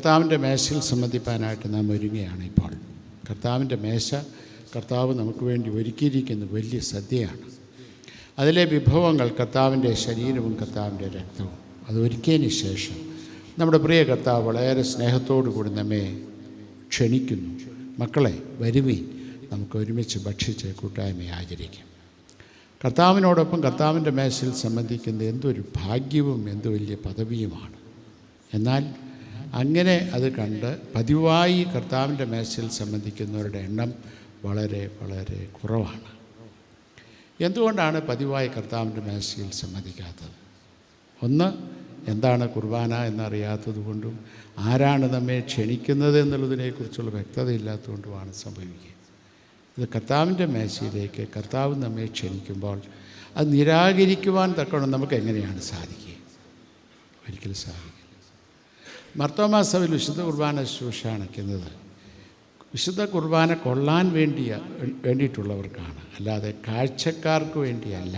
കർത്താവിൻ്റെ മേശയിൽ സംബന്ധിപ്പാനായിട്ട് നാം ഒരുങ്ങുകയാണ് ഇപ്പോൾ. കർത്താവിൻ്റെ മേശ കർത്താവ് നമുക്ക് വേണ്ടി ഒരുക്കിയിരിക്കുന്ന വലിയ സദ്യയാണ്. അതിലെ വിഭവങ്ങൾ കർത്താവിൻ്റെ ശരീരവും കർത്താവിൻ്റെ രക്തവും. അത് ഒരുക്കിയതിന് ശേഷം നമ്മുടെ പ്രിയ കർത്താവ് വളരെ സ്നേഹത്തോടു കൂടി നമ്മെ ക്ഷണിക്കുന്നു. മക്കളെ, വരുവീൻ, നമുക്ക് ഒരുമിച്ച് ഭക്ഷിച്ച് കൂട്ടായ്മ ആചരിക്കാം. കർത്താവിനോടൊപ്പം കർത്താവിൻ്റെ മേശയിൽ സംബന്ധിക്കുന്ന എന്തൊരു ഭാഗ്യവും എന്ത് വലിയ പദവിയുമാണ്. എന്നാൽ അങ്ങനെ അത് കണ്ട് പതിവായി കർത്താവിൻ്റെ മേശയിൽ സംബന്ധിക്കുന്നവരുടെ എണ്ണം വളരെ വളരെ കുറവാണ്. എന്തുകൊണ്ടാണ് പതിവായി കർത്താവിൻ്റെ മേശയിൽ സംബന്ധിക്കാത്തത്? ഒന്ന്, എന്താണ് കുർബാന എന്നറിയാത്തത് കൊണ്ടും ആരാണ് നമ്മെ ക്ഷണിക്കുന്നത് എന്നുള്ളതിനെക്കുറിച്ചുള്ള വ്യക്തത ഇല്ലാത്തതുകൊണ്ടുമാണ് സംഭവിക്കുക. ഇത് കർത്താവിൻ്റെ മേശയിലേക്ക് കർത്താവ് നമ്മെ ക്ഷണിക്കുമ്പോൾ അത് നിരാകരിക്കുവാൻ തക്കവണ്ണം നമുക്ക് എങ്ങനെയാണ് സാധിക്കുക? ഒരിക്കലും സാധിക്കില്ല. മർത്തോമാ സഭയിൽ വിശുദ്ധ കുർബാന ശുശ്രൂഷ അണയ്ക്കുന്നത് വിശുദ്ധ കുർബാന കൊള്ളാൻ വേണ്ടിയിട്ടുള്ളവർക്കാണ്, അല്ലാതെ കാഴ്ചക്കാർക്ക് വേണ്ടിയല്ല.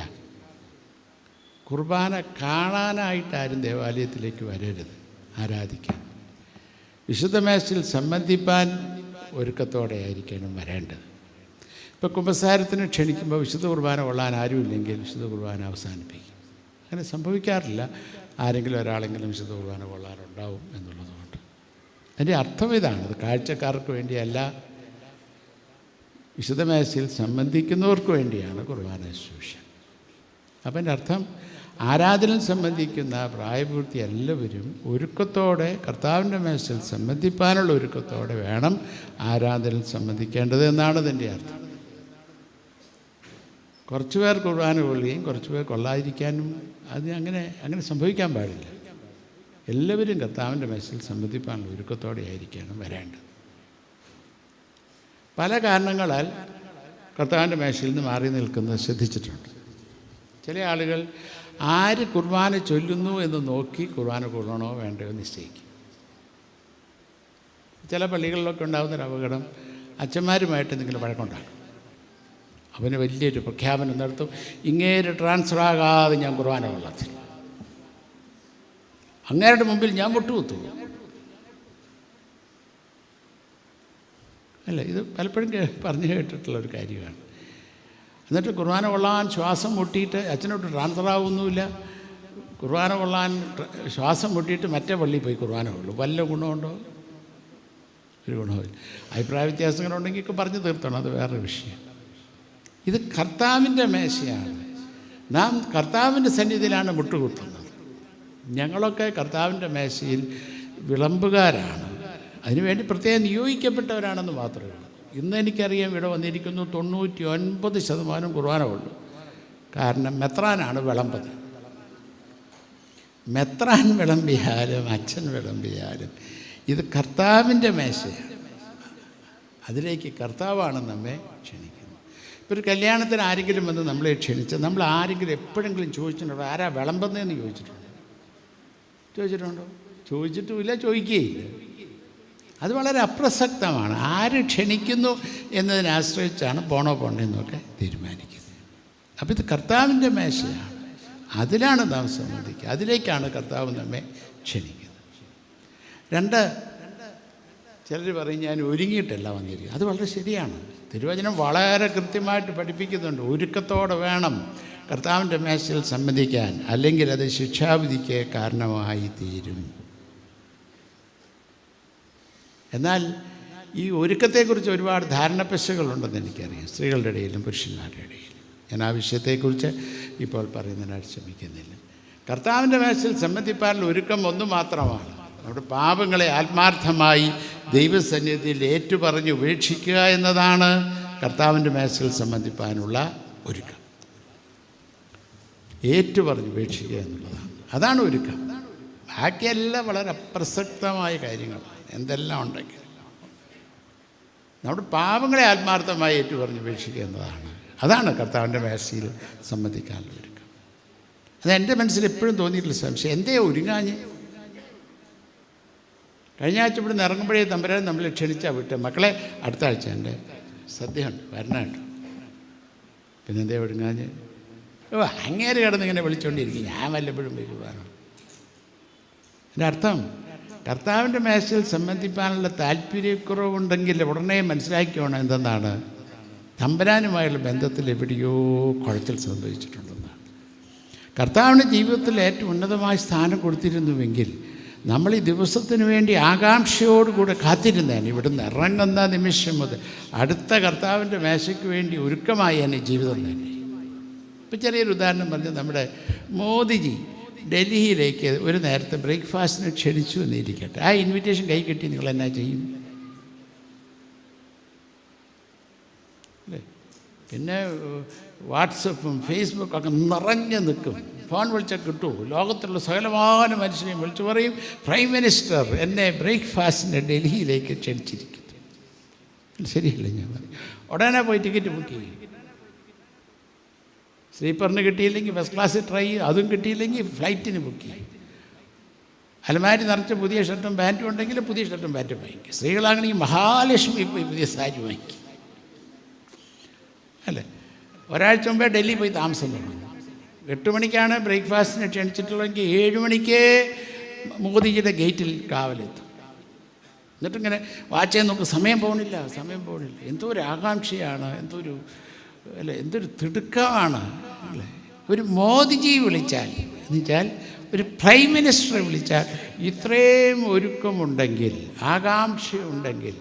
കുർബാന കാണാനായിട്ടാരും ദേവാലയത്തിലേക്ക് വരരുത്, ആരാധിക്കാൻ. വിശുദ്ധ മേശയിൽ സംബന്ധിപ്പാൻ ഒരുക്കത്തോടെ ആയിരിക്കണം വരേണ്ടത്. ഇപ്പോൾ കുമ്പസാരത്തിന് ക്ഷണിക്കുമ്പോൾ വിശുദ്ധ കുർബാന കൊള്ളാൻ ആരുമില്ലെങ്കിൽ വിശുദ്ധ കുർബാന അവസാനിപ്പിക്കും. അങ്ങനെ സംഭവിക്കാറില്ല. ആരെങ്കിലും ഒരാളെങ്കിലും വിശുദ്ധ കുർബാന കൊള്ളാനുണ്ടാവും എന്നുള്ളതുകൊണ്ട്. അതിൻ്റെ അർത്ഥം ഇതാണ്, അത് കാഴ്ചക്കാർക്ക് വേണ്ടിയല്ല, വിശുദ്ധ മേശയിൽ സംബന്ധിക്കുന്നവർക്ക് വേണ്ടിയാണ് കുർബാന ശുശ്രൂഷ. അപ്പം എൻ്റെ അർത്ഥം, ആരാധനയിൽ സംബന്ധിക്കുന്ന പ്രായപൂർത്തി എല്ലാവരും ഒരുക്കത്തോടെ കർത്താവിൻ്റെ മേശയിൽ സംബന്ധിപ്പാനുള്ള ഒരുക്കത്തോടെ വേണം ആരാധനയിൽ സംബന്ധിക്കേണ്ടത് എന്നാണ് ഇതിൻ്റെ അർത്ഥം. കുറച്ച് പേർ കുർബാന കൊള്ളുകയും കുറച്ച് പേർ കൊള്ളാതിരിക്കാനും അത് അങ്ങനെ സംഭവിക്കാൻ പാടില്ല. എല്ലാവരും കർത്താവിൻ്റെ മേശയിൽ സംബന്ധിപ്പാനുള്ള ഒരുക്കത്തോടെ ആയിരിക്കണം വരേണ്ടത്. പല കാരണങ്ങളാൽ കർത്താവിൻ്റെ മേശയിൽ നിന്ന് മാറി നിൽക്കുന്നത് ശ്രദ്ധിച്ചിട്ടുണ്ട്. ചില ആളുകൾ ആര് കുർബാന ചൊല്ലുന്നു എന്ന് നോക്കി കുർബാന കൊള്ളണോ വേണ്ടയോ നിശ്ചയിക്കും. ചില പള്ളികളിലൊക്കെ ഉണ്ടാകുന്നൊരു അപകടം, അച്ഛന്മാരുമായിട്ട് എന്തെങ്കിലും വഴക്കുണ്ടാക്കും. അവന് വലിയൊരു പ്രഖ്യാപനം നടത്തും, ഇങ്ങേര് ട്രാൻസ്ഫർ ആകാതെ ഞാൻ കുർബാന കൊള്ളത്തില്ല, അങ്ങേരുടെ മുമ്പിൽ ഞാൻ മുട്ടുകുത്തു. അല്ല, ഇത് പലപ്പോഴും പറഞ്ഞു കേട്ടിട്ടുള്ളൊരു കാര്യമാണ്. എന്നിട്ട് കുർബാന കൊള്ളാൻ ശ്വാസം മുട്ടിയിട്ട് അച്ഛനോട്ട് ട്രാൻസ്ഫർ ആവുന്നുമില്ല, കുർബാന കൊള്ളാൻ ശ്വാസം മുട്ടിയിട്ട് മറ്റേ പള്ളിയിൽ പോയി കുർബാന കൊള്ളു. വല്ല ഗുണമുണ്ടോ? ഒരു ഗുണമില്ല. അഭിപ്രായ വ്യത്യാസങ്ങളുണ്ടെങ്കിൽ പറഞ്ഞു തീർത്തണം, അത് വേറൊരു വിഷയം. ഇത് കർത്താവിൻ്റെ മേശയാണ്. നാം കർത്താവിൻ്റെ സന്നിധിയിലാണ് മുട്ടുകുത്തുന്നത്. ഞങ്ങളൊക്കെ കർത്താവിൻ്റെ മേശയിൽ വിളമ്പുകാരാണ്. അതിനുവേണ്ടി പ്രത്യേകം നിയോഗിക്കപ്പെട്ടവരാണെന്ന് മാത്രമേ ഉള്ളൂ. ഇന്ന് എനിക്കറിയാം, ഇവിടെ വന്നിരിക്കുന്നു 99% കുർബാന ഉള്ളൂ. കാരണം മെത്രാനാണ് വിളമ്പത്. മെത്രാൻ വിളമ്പിയാലും അച്ഛൻ വിളമ്പിയാലും ഇത് കർത്താവിൻ്റെ മേശയാണ്. അതിലേക്ക് കർത്താവാണ് നമ്മെ ക്ഷണിക്കുന്നത്. ഇപ്പോൾ ഒരു കല്യാണത്തിന് ആരെങ്കിലും വന്ന് നമ്മളെ ക്ഷണിച്ച് നമ്മൾ ആരെങ്കിലും എപ്പോഴെങ്കിലും ചോദിച്ചിട്ടുണ്ടോ ആരാ വിളമ്പുന്നതെന്ന് ചോദിച്ചിട്ടുണ്ടോ? ചോദിച്ചിട്ടുമില്ല, ചോദിക്കുകയില്ല. അത് വളരെ അപ്രസക്തമാണ്. ആര് ക്ഷണിക്കുന്നു എന്നതിനെ ആശ്രയിച്ചാണ് പോണോ പോണ്ടെന്നൊക്കെ തീരുമാനിക്കുന്നത്. അപ്പോൾ ഇത് കർത്താവിൻ്റെ മേശയാണ്, അതിലാണ് നാം സംബന്ധിക്കുക, അതിലേക്കാണ് കർത്താവ് നമ്മെ ക്ഷണിക്കുന്നത്. രണ്ട്, ചിലർ പറയും ഞാൻ ഒരുങ്ങിയിട്ടല്ല വന്നിരിക്കുക. അത് വളരെ ശരിയാണ്. തിരുവചനം വളരെ കൃത്യമായിട്ട് പഠിപ്പിക്കുന്നുണ്ട്. ഒരുക്കത്തോടെ വേണം കർത്താവിൻ്റെ മേശയിൽ സംബന്ധിക്കാൻ, അല്ലെങ്കിൽ അത് ശിക്ഷാവിധിക്ക് കാരണമായി തീരും. എന്നാൽ ഈ ഒരുക്കത്തെക്കുറിച്ച് ഒരുപാട് ധാരണപ്പശകളുണ്ടെന്ന് എനിക്കറിയാം, സ്ത്രീകളുടെ ഇടയിലും പുരുഷന്മാരുടെ ഇടയിലും. ഞാൻ ആ വിഷയത്തെക്കുറിച്ച് ഇപ്പോൾ പറയുന്നതിനായിട്ട് ശ്രമിക്കുന്നില്ല. കർത്താവിൻ്റെ മേശയിൽ സംബന്ധിപ്പാനുള്ള ഒരുക്കം ഒന്ന് മാത്രമാണ്, നമ്മുടെ പാപങ്ങളെ ആത്മാർത്ഥമായി ദൈവസന്നിധിയിൽ ഏറ്റുപറഞ്ഞ് ഉപേക്ഷിക്കുക എന്നതാണ് കർത്താവിൻ്റെ മേശയിൽ സംബന്ധിപ്പാനുള്ള ഒരുക്കം. ഏറ്റുപറഞ്ഞ് ഉപേക്ഷിക്കുക എന്നുള്ളതാണ്, അതാണ് ഒരുക്കം. ബാക്കിയെല്ലാം വളരെ അപ്രസക്തമായ കാര്യങ്ങളാണ്. എന്തെല്ലാം ഉണ്ടെങ്കിൽ നമ്മുടെ പാപങ്ങളെ ആത്മാർത്ഥമായി ഏറ്റുപറഞ്ഞ് ഉപേക്ഷിക്കുക എന്നതാണ്, അതാണ് കർത്താവിൻ്റെ മേശയിൽ സംബന്ധിക്കാനുള്ള ഒരുക്കം. അത് എൻ്റെ മനസ്സിൽ എപ്പോഴും തോന്നിയിട്ടുള്ള സംശയം, എന്തേ ഒരുങ്ങാഞ്ഞ്? കഴിഞ്ഞ ആഴ്ച ഇവിടെ നിന്ന് ഇറങ്ങുമ്പോഴേ തമ്പുരാൻ നമ്മളെ ക്ഷണിച്ചാൽ വിട്ട്, മക്കളെ അടുത്ത ആഴ്ച എൻ്റെ സദ്യയുണ്ട് വരണുണ്ട്. പിന്നെ എന്തേ ഒരുങ്ങാഞ്ഞ്? അങ്ങേര് കിടന്ന് ഇങ്ങനെ വിളിച്ചുകൊണ്ടിരിക്കും, ഞാൻ വല്ലപ്പോഴും വരുവാനോ. എൻ്റെ അർത്ഥം, കർത്താവിൻ്റെ മേശയിൽ സംബന്ധിപ്പാനുള്ള താല്പര്യക്കുറവുണ്ടെങ്കിൽ ഉടനെ മനസ്സിലാക്കിയോണം എന്തെന്നാണ്, തമ്പുരാനുമായുള്ള ബന്ധത്തിൽ എവിടെയോ കുഴച്ചിൽ സംഭവിച്ചിട്ടുണ്ടെന്നാണ്. കർത്താവിൻ്റെ ജീവിതത്തിൽ ഏറ്റവും ഉന്നതമായ സ്ഥാനം കൊടുത്തിരുന്നുവെങ്കിൽ നമ്മൾ ഈ ദിവസത്തിന് വേണ്ടി ആകാംക്ഷയോടുകൂടെ കാത്തിരുന്നേനെ. ഇവിടുന്ന് ഇറങ്ങുന്ന നിമിഷം മുതൽ അടുത്ത കർത്താവിൻ്റെ മേശയ്ക്ക് വേണ്ടി ഒരുക്കമായി തന്നെ ജീവിതം തന്നെ. ഇപ്പം ചെറിയൊരു ഉദാഹരണം പറഞ്ഞ്, നമ്മുടെ മോദിജി ഡൽഹിയിലേക്ക് ഒരു നേരത്തെ ബ്രേക്ക്ഫാസ്റ്റിന് ക്ഷണിച്ചു എന്നിരിക്കട്ടെ. ആ ഇൻവിറ്റേഷൻ കൈ കിട്ടി നിങ്ങൾ എന്നാ ചെയ്യും? അല്ലേ? പിന്നെ വാട്സപ്പും ഫേസ്ബുക്കൊക്കെ നിറഞ്ഞു നിൽക്കും. ഫോൺ വിളിച്ചാൽ കിട്ടുമോ? ലോകത്തുള്ള സകലമായ മനുഷ്യനെയും വിളിച്ചു പറയും, പ്രൈം മിനിസ്റ്റർ എന്നെ ബ്രേക്ക്ഫാസ്റ്റിന് ഡൽഹിയിലേക്ക് ക്ഷണിച്ചിരിക്കുന്നു. ശരിയല്ലേ? ഞാൻ പറയും ഉടനെ പോയി ടിക്കറ്റ് ബുക്ക് ചെയ്യും. സ്ലീപ്പറിന് കിട്ടിയില്ലെങ്കിൽ ഫസ്റ്റ് ക്ലാസ്സിൽ ട്രൈ ചെയ്യും. അതും കിട്ടിയില്ലെങ്കിൽ ഫ്ലൈറ്റിന് ബുക്ക് ചെയ്യും. അലമാരി നിറച്ച് പുതിയ ഷർട്ടും പാൻറ്റും ഉണ്ടെങ്കിൽ പുതിയ ഷർട്ടും പാൻറ്റും വാങ്ങിക്കും. സ്ത്രീകളാണെങ്കിൽ മഹാലക്ഷ്മി പോയി പുതിയ സാരി വാങ്ങിക്കും. അല്ലേ? ഒരാഴ്ച മുമ്പേ ഡൽഹി പോയി താമസം തുടങ്ങും. 8 മണിക്കാണ് ബ്രേക്ക്ഫാസ്റ്റിന് ക്ഷണിച്ചിട്ടുള്ളതെങ്കിൽ 7 മണിക്ക് മോദിജിയുടെ ഗേറ്റിൽ കാവലെത്തും. എന്നിട്ടിങ്ങനെ വാച്ച് നോക്കും, സമയം പോകണില്ല. എന്തോ ഒരു ആകാംക്ഷയാണ്, എന്തൊരു തിടുക്കമാണ്. അല്ലേ? ഒരു മോദിജി വിളിച്ചാൽ എന്നുവെച്ചാൽ ഒരു പ്രൈം മിനിസ്റ്ററെ വിളിച്ചാൽ ഇത്രയും ഒരുക്കമുണ്ടെങ്കിൽ, ആകാംക്ഷയുണ്ടെങ്കിൽ,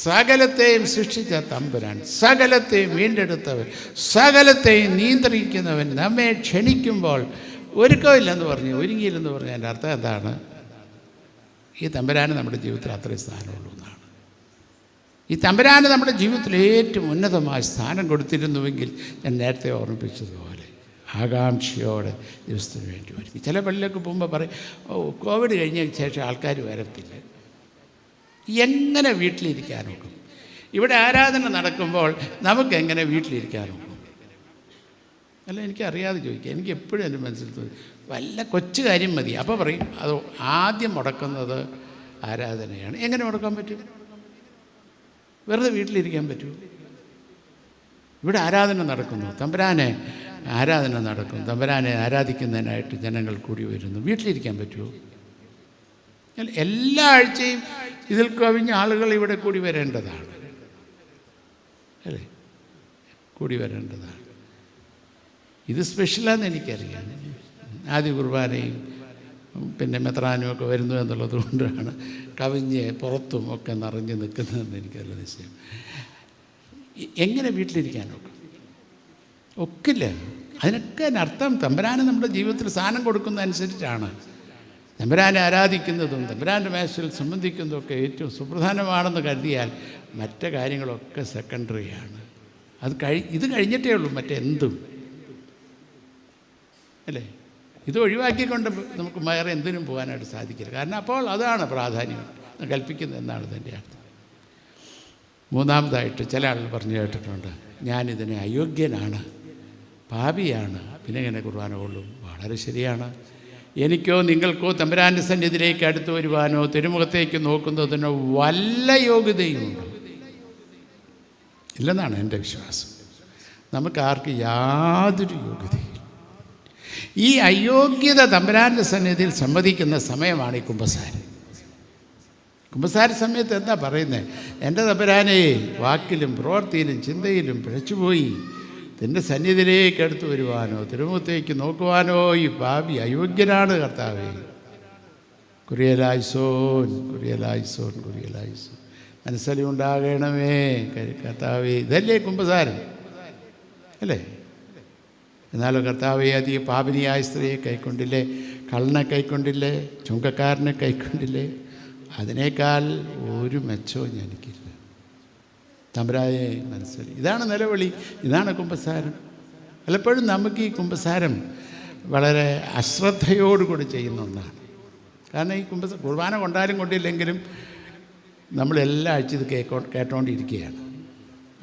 സകലത്തെയും സൃഷ്ടിച്ച തമ്പുരാൻ, സകലത്തെയും വീണ്ടെടുത്തവൻ, സകലത്തെയും നിയന്ത്രിക്കുന്നവൻ നമ്മെ ക്ഷണിക്കുമ്പോൾ ഒരുക്കമില്ലെന്ന് ഒരുങ്ങിയില്ലെന്ന് പറഞ്ഞാൽ എൻ്റെ അർത്ഥം എന്താണ്? ഈ തമ്പുരാന് നമ്മുടെ ജീവിതത്തിൽ അത്രയും സ്ഥാനമുള്ളൂ എന്നാണ്. ഈ തമ്പുരാന് നമ്മുടെ ജീവിതത്തിൽ ഏറ്റവും ഉന്നതമായ സ്ഥാനം കൊടുത്തിരുന്നുവെങ്കിൽ ഞാൻ നേരത്തെ ഓർമ്മിപ്പിച്ചതുപോലെ ആകാംക്ഷയോടെ ദിവസത്തിന് വേണ്ടി ഒരുങ്ങി. ചില പള്ളിയിലൊക്കെ പോകുമ്പോൾ പറയും, കോവിഡ് കഴിഞ്ഞ ശേഷം ആൾക്കാർ വരത്തില്ല. എങ്ങനെ വീട്ടിലിരിക്കാനൊക്കും? ഇവിടെ ആരാധന നടക്കുമ്പോൾ നമുക്കെങ്ങനെ വീട്ടിലിരിക്കാനൊക്കും? അല്ല, എനിക്കറിയാതെ ചോദിക്കുക. എനിക്ക് എപ്പോഴും എൻ്റെ മനസ്സിൽ തോന്നി വല്ല കൊച്ചു കാര്യം മതി. അപ്പോൾ പറയും അത് ആദ്യം മുടക്കുന്നത് ആരാധനയാണ്. എങ്ങനെ മുടക്കാൻ പറ്റും? വെറുതെ വീട്ടിലിരിക്കാൻ പറ്റുമോ? ഇവിടെ ആരാധന നടക്കുന്നു, തമ്പുരാനെ ആരാധന നടക്കും, തമ്പുരാനെ ആരാധിക്കുന്നതിനായിട്ട് ജനങ്ങൾ കൂടി വരുന്നു. വീട്ടിലിരിക്കാൻ പറ്റുമോ? എല്ലാ ആഴ്ചയും ഇതിൽ കവിഞ്ഞ ആളുകൾ ഇവിടെ കൂടി വരേണ്ടതാണ്. അല്ലേ? കൂടി വരേണ്ടതാണ്. ഇത് സ്പെഷ്യലാണെന്ന് എനിക്കറിയാം. ആദ്യ കുർബാനയും പിന്നെ മെത്രാനും ഒക്കെ വരുന്നു എന്നുള്ളത് കൊണ്ടാണ് കവിഞ്ഞ് പുറത്തും ഒക്കെ നിറഞ്ഞ് നിൽക്കുന്നതെന്ന് എനിക്കല്ല നിശ്ചയം. എങ്ങനെ വീട്ടിലിരിക്കാനൊക്കെ ഒക്കില്ല. അതിനൊക്കെ അർത്ഥം തമ്പുരാന് നമ്മുടെ ജീവിതത്തിൽ സ്ഥാനം കൊടുക്കുന്നതനുസരിച്ചാണ്. തമ്പുരാനെ ആരാധിക്കുന്നതും തമ്പുരാൻ്റെ മേശയിൽ സംബന്ധിക്കുന്നതൊക്കെ ഏറ്റവും സുപ്രധാനമാണെന്ന് കരുതിയാൽ മറ്റു കാര്യങ്ങളൊക്കെ സെക്കൻഡറിയാണ്. ഇത് കഴിഞ്ഞിട്ടേ ഉള്ളൂ മറ്റെന്തും. അല്ലേ? ഇത് ഒഴിവാക്കിക്കൊണ്ട് നമുക്ക് വേറെ എന്തിനും പോകാനായിട്ട് സാധിക്കില്ല. കാരണം അപ്പോൾ അതാണ് പ്രാധാന്യം കൽപ്പിക്കുന്നത് എന്നാണ് ഇതിൻ്റെ അർത്ഥം. മൂന്നാമതായിട്ട് ചില ആളുകൾ പറഞ്ഞു കേട്ടിട്ടുണ്ട്, ഞാനിതിനെ അയോഗ്യനാണ്, പാപിയാണ്, പിന്നെ എങ്ങനെ കുർബാന കൊള്ളും? വളരെ ശരിയാണ്. എനിക്കോ നിങ്ങൾക്കോ തമ്പുരാൻ്റെ സന്നിധിയിലേക്ക് അടുത്ത് വരുവാനോ തിരുമുഖത്തേക്ക് നോക്കുന്നതിനോ വല്ല യോഗ്യതയുമുണ്ടോ? ഇല്ലെന്നാണ് എൻ്റെ വിശ്വാസം. നമുക്കാർക്ക് യാതൊരു യോഗ്യതയും. ഈ അയോഗ്യത തമ്പുരാൻ്റെ സന്നിധിയിൽ സമ്മതിക്കുന്ന സമയമാണ് ഈ കുമ്പസാരം. കുമ്പസാര സമയത്ത് എന്താ പറയുന്നത്? എൻ്റെ തമ്പുരാനെ, വാക്കിലും പ്രവൃത്തിയിലും ചിന്തയിലും പിഴച്ചുപോയി നിൻ്റെ സന്നിധിയിലേക്ക് അടുത്ത് വരുവാനോ തിരുമുഖത്തേക്ക് നോക്കുവാനോ ഈ പാപി അയോഗ്യനാണ് കർത്താവേ. കുറിയലായിസോൻ കുറിയലായിസോൻ കുറിയലായിസോൻ, മനസ്സലി ഉണ്ടാകണമേ കർത്താവേ. ഇതല്ലേ കുമ്പസാരം? അല്ലേ? എന്നാലോ കർത്താവേ, അധികം പാപിനിയായ സ്ത്രീയെ കൈക്കൊണ്ടില്ലേ, കള്ളനെ കൈക്കൊണ്ടില്ലേ, ചുങ്കക്കാരനെ കൈക്കൊണ്ടില്ലേ? അതിനേക്കാൾ ഒരു മെച്ചവും എനിക്കില്ല. തമ്പുരാനെ മനസ്സിൽ. ഇതാണ് നിലവിളി, ഇതാണ് കുമ്പസാരം. പലപ്പോഴും നമുക്ക് ഈ കുമ്പസാരം വളരെ അശ്രദ്ധയോടുകൂടി ചെയ്യുന്ന ഒന്നാണ്. കാരണം ഈ കുർബാന കൊണ്ടാലും കൊണ്ടില്ലെങ്കിലും നമ്മളെല്ലാ ആഴ്ച ഇത് കേട്ടോണ്ടിരിക്കുകയാണ്.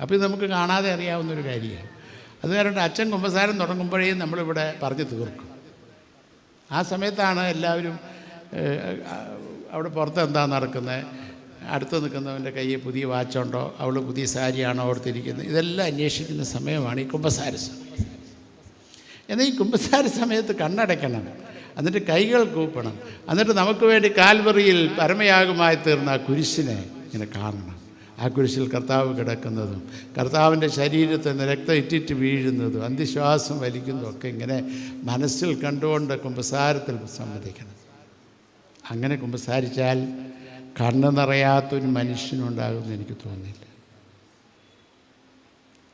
അപ്പോൾ ഇത് നമുക്ക് കാണാതെ അറിയാവുന്നൊരു കാര്യമാണ്. അത് കാരണം അച്ഛൻ കുമ്പസാരം തുടങ്ങുമ്പോഴേ നമ്മളിവിടെ പറഞ്ഞു തീർക്കും. ആ സമയത്താണ് എല്ലാവരും അവിടെ പുറത്ത് എന്താ നടക്കുന്നത്, അടുത്ത് നിൽക്കുന്നവൻ്റെ കയ്യിൽ പുതിയ വാച്ചുണ്ടോ, അവൾ പുതിയ സാരിയാണോ ഓർത്തിരിക്കുന്നത്, ഇതെല്ലാം അന്വേഷിക്കുന്ന സമയമാണ് ഈ കുമ്പസാര സമയം. എന്നാൽ ഈ കുമ്പസാര സമയത്ത് കണ്ണടയ്ക്കണം. എന്നിട്ട് കൈകൾ കൂപ്പണം, എന്നിട്ട് നമുക്ക് വേണ്ടി കാൽവറിയിൽ പരമയാഗമായി തീർന്ന ആ കുരിശിനെ ഇങ്ങനെ കാണണം. ആ കുരിശിൽ കർത്താവ് കിടക്കുന്നതും കർത്താവിൻ്റെ ശരീരത്തിൽ നിന്ന് രക്തം ഇറ്റിറ്റ് വീഴുന്നതും അന്ത്യശ്വാസം വലിക്കുന്നതും ഒക്കെ ഇങ്ങനെ മനസ്സിൽ കണ്ടുകൊണ്ട് കുമ്പസാരത്തിൽ സമ്മതിക്കണം. അങ്ങനെ കുമ്പസാരിച്ചാൽ കണ്ണ് നിറയാത്തൊരു മനുഷ്യനുണ്ടാകുമെന്ന് എനിക്ക് തോന്നുന്നില്ല,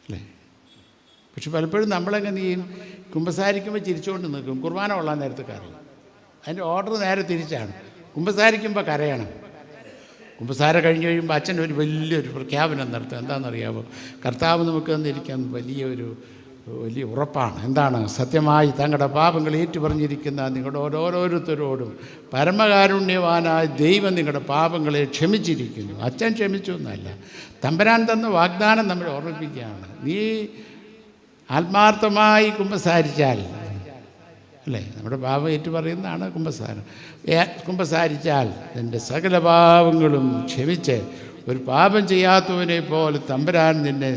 അല്ലേ? പക്ഷെ പലപ്പോഴും നമ്മളെങ്ങനെ ചെയ്യും? കുമ്പസാരിക്കുമ്പോൾ ചിരിച്ചുകൊണ്ട് നിൽക്കും, കുർബാന കൊള്ളാൻ നേരത്തെ കരയും. അതിൻ്റെ ഓർഡർ നേരെ തിരിച്ചാണ്. കുമ്പസാരിക്കുമ്പോൾ കരയണം. കുമ്പസാരം കഴിഞ്ഞ് കഴിയുമ്പോൾ അച്ഛൻ ഒരു വലിയൊരു പ്രഖ്യാപനം നടത്തും. എന്താണെന്നറിയാമോ? കർത്താവ് നമുക്ക് തന്നിരിക്കാൻ വലിയ ഉറപ്പാണ്. എന്താണ്? സത്യമായി തങ്ങളുടെ പാപങ്ങൾ ഏറ്റുപറഞ്ഞിരിക്കുന്ന നിങ്ങളുടെ ഓരോരുത്തരോടും പരമകാരുണ്യവാനായ ദൈവം നിങ്ങളുടെ പാപങ്ങളെ ക്ഷമിച്ചിരിക്കുന്നു. അച്ഛൻ ക്ഷമിച്ചു എന്നല്ല, തമ്പുരാൻ തന്ന വാഗ്ദാനം നമ്മൾ ഓർമ്മിപ്പിക്കുകയാണ്. നീ ആത്മാർത്ഥമായി കുമ്പസാരിച്ചാൽ, അല്ലേ, നമ്മുടെ പാപം ഏറ്റു പറയുന്നതാണ് കുമ്പസാരം. കുമ്പസാരിച്ചാൽ എൻ്റെ സകല പാപങ്ങളും ക്ഷമിച്ച് ഒരു പാപം ചെയ്യാത്തവനെ പോലെ തമ്പുരാൻ നിന്നെ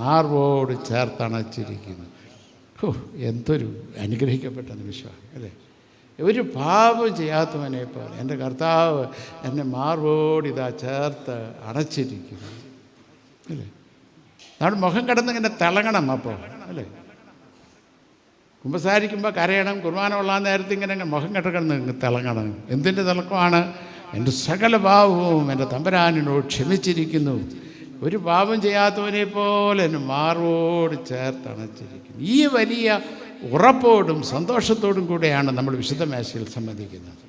മാർവോട് ചേർത്തണച്ചിരിക്കുന്നു. എന്തൊരു അനുഗ്രഹിക്കപ്പെട്ട നിമിഷമാണ്, അല്ലേ? ഒരു പാപം ചെയ്യാത്തവനെ പോലെ എൻ്റെ കർത്താവ് എന്നെ മാർവോട് ഇതാ ചേർത്ത് അണച്ചിരിക്കുന്നു, അല്ലേ? നമ്മുടെ മുഖം കിടന്നിങ്ങനെ തിളങ്ങണം അപ്പോൾ, അല്ലേ? കുമ്പസാരിക്കുമ്പോൾ കരയണം, കുർബാന കൊള്ളാൻ നേരത്തെ ഇങ്ങനെ മുഖം കിടന്ന് തിളങ്ങണം. എന്തിൻ്റെ തിളക്കമാണ്? എൻ്റെ സകല പാപവും എൻ്റെ തമ്പുരാനോട് ക്ഷമിച്ചിരിക്കുന്നു, ഒരു പാപം ചെയ്യാത്തവനെ പോലെ എന്നെ മാർവോട് ചേർത്തണച്ചിരിക്കുന്നു. ഈ വലിയ ഉറപ്പോടും സന്തോഷത്തോടും കൂടെയാണ് നമ്മൾ വിശുദ്ധ മേശയിൽ സംബന്ധിക്കുന്നത്.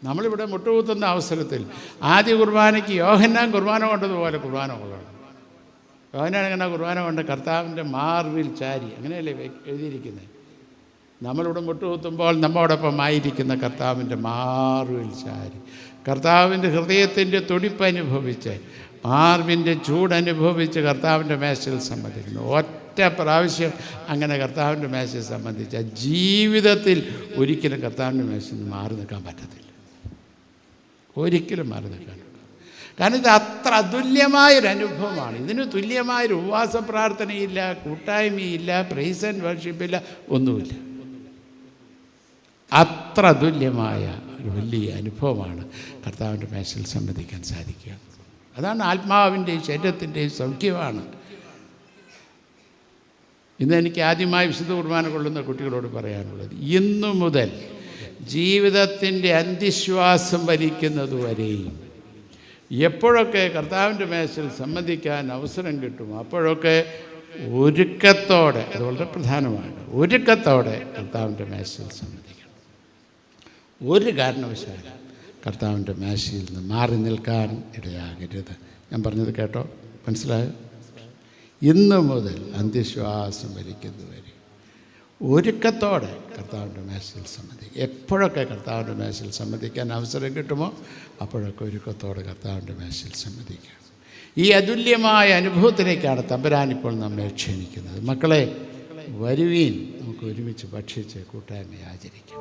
നമ്മളിവിടെ മുട്ടുകുത്തുന്ന അവസരത്തിൽ ആദ്യ കുർബാനയ്ക്ക് യോഹന്നാൻ കുർബാന കൊണ്ടതുപോലെ കുർബാന കൊള്ളണം. യോഹന്നാൻ ഇങ്ങനെ കുർബാന കൊണ്ട് കർത്താവിൻ്റെ മാർവിൽ ചാരി, അങ്ങനെയല്ലേ എഴുതിയിരിക്കുന്നത്? നമ്മളിവിടെ മുട്ടുകുത്തുമ്പോൾ നമ്മോടൊപ്പം ആയിരിക്കുന്ന കർത്താവിൻ്റെ മാർവിൽ ചാരി, കർത്താവിൻ്റെ ഹൃദയത്തിൻ്റെ തുടിപ്പ് അനുഭവിച്ച്, മാർവിൻ്റെ ചൂടനുഭവിച്ച് കർത്താവിൻ്റെ മേശയിൽ സംബന്ധിക്കുന്നു. ഒറ്റ പ്രാവശ്യം അങ്ങനെ കർത്താവിൻ്റെ മേശയിൽ സംബന്ധിച്ച ജീവിതത്തിൽ ഒരിക്കലും കർത്താവിൻ്റെ മേശയിൽ നിന്ന് മാറി നിൽക്കാൻ പറ്റത്തില്ല, ഒരിക്കലും മാറി നിൽക്കാൻ. കാരണം ഇത് അത്ര അതുല്യമായൊരനുഭവമാണ്. ഇതിന് തുല്യമായൊരു ഉപവാസ പ്രാർത്ഥനയില്ല, കൂട്ടായ്മയില്ല, പ്രൈസ് ആൻഡ് വർഷിപ്പില്ല, ഒന്നുമില്ല. അത്ര അതുല്യമായ ഒരു വലിയ അനുഭവമാണ് കർത്താവിൻ്റെ മേശയിൽ സംബന്ധിക്കാൻ സാധിക്കുക. അതാണ് ആത്മാവിൻ്റെയും ശരീരത്തിൻ്റെയും സൗഖ്യമാണ്. ഇന്ന് എനിക്ക് ആദ്യമായി വിശുദ്ധ കുർബാന കൊള്ളുന്ന കുട്ടികളോട് പറയാനുള്ളത്, ഇന്നു മുതൽ ജീവിതത്തിൻ്റെ അന്ത്യശ്വാസം വലിക്കുന്നതുവരെയും എപ്പോഴൊക്കെ കർത്താവിൻ്റെ മേശയിൽ സംബന്ധിക്കാൻ അവസരം കിട്ടും അപ്പോഴൊക്കെ ഒരുക്കത്തോടെ, അത് വളരെ പ്രധാനമാണ്, ഒരുക്കത്തോടെ കർത്താവിൻ്റെ മേശയിൽ സംബന്ധിക്കണം. ഒരു കാരണവശാലും കർത്താവിൻ്റെ മേശയിൽ നിന്ന് മാറി നിൽക്കാൻ ഇടയാകരുത്. ഞാൻ പറഞ്ഞത് കേട്ടോ? മനസ്സിലായോ? ഇന്നു മുതൽ അന്ത്യശ്വാസം വലിക്കുന്നതുവരെ ഒരുക്കത്തോടെ കർത്താവിൻ്റെ മേശയിൽ സംബന്ധിക്കുക. എപ്പോഴൊക്കെ കർത്താവിൻ്റെ മേശയിൽ സംബന്ധിക്കാൻ അവസരം കിട്ടുമോ അപ്പോഴൊക്കെ ഒരുക്കത്തോടെ കർത്താവിൻ്റെ മേശയിൽ സംബന്ധിക്കുക. ഈ അതുല്യമായ അനുഭവത്തിലേക്കാണ് തമ്പുരാൻ ഇപ്പോൾ നമ്മെ ക്ഷണിക്കുന്നത്. മക്കളെ, വരുവീൻ, നമുക്ക് ഒരുമിച്ച് ഭക്ഷിച്ച് കൂട്ടായ്മ ആചരിക്കാം.